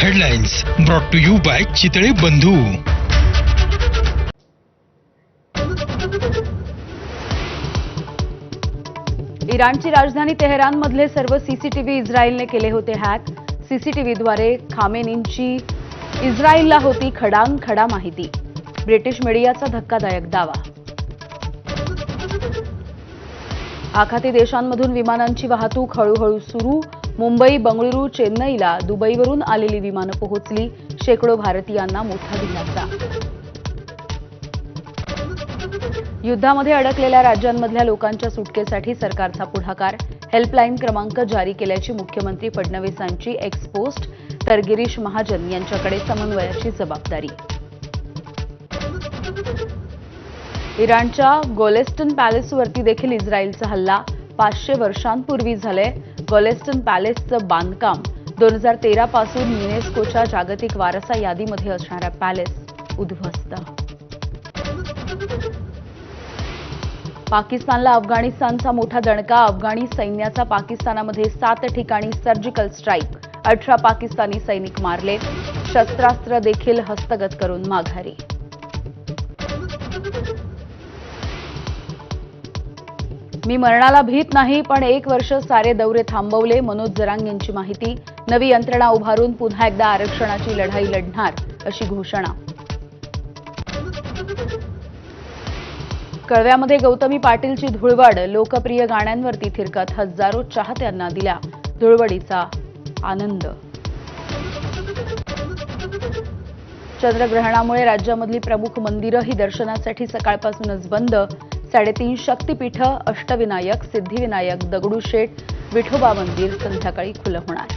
Headlines brought to you by Chitale Bandhu. इराणची राजधानी तेहरानमधले सर्व सीसीटीव्ही इस्रायलने केले होते हॅक. सीसीटीव्हीद्वारे खामेनींची इस्रायलला होती खडांखडा माहिती. ब्रिटिश मीडियाचा धक्कादायक दावा. आखाती देशांमधून विमानांची वाहतूक हळूहळू सुरू. मुंबई, बंगळुरू, चेन्नईला दुबईवरून आलेली विमानं पोहोचली. शेकडो भारतीयांना मोठा दिलासा. युद्धामध्ये अडकलेल्या राज्यांमधल्या लोकांच्या सुटकेसाठी सरकारचा पुढाकार. हेल्पलाईन क्रमांक जारी केल्याची मुख्यमंत्री फडणवीसांची एक्स पोस्ट. तर गिरीश महाजन यांच्याकडे समन्वयाची जबाबदारी. इराणच्या गोलेस्टन पॅलेसवरती देखील इस्रायलचा हल्ला. 500 वर्षांपूर्वी झालंय गोलेस्टन पॅलेसचं बांधकाम. 2013 पासून युनेस्कोच्या जागतिक वारसा यादीमध्ये असणारा पॅलेस उद्ध्वस्त. पाकिस्तानला अफगाणिस्तानचा मोठा दणका. अफगाणी सैन्याचा पाकिस्तानामध्ये 7 ठिकाणी सर्जिकल स्ट्राईक. 18 पाकिस्तानी सैनिक मारले. शस्त्रास्त्र देखील हस्तगत करून माघारी. मी मरणाला भीत नाही, पण 1 वर्ष सारे दौरे थांबवले. मनोज जरांगेंची माहिती. नवी यंत्रणा उभारून पुन्हा एकदा आरक्षणाची लढाई लढणार अशी घोषणा. कळव्यामध्ये गौतमी पाटीलची धुळवड. लोकप्रिय गाण्यांवरती थिरकत हजारो चाहत्यांना दिला धुळवडीचा आनंद. चंद्रग्रहणामुळे राज्यामधली प्रमुख मंदिरं ही दर्शनासाठी सकाळपासूनच बंद. 3.5 शक्तिपीठ, अष्टविनायक, सिद्धिविनायक, दगडूशेठ, विठोबा मंदिर संध्याकाळी खुलं होणार.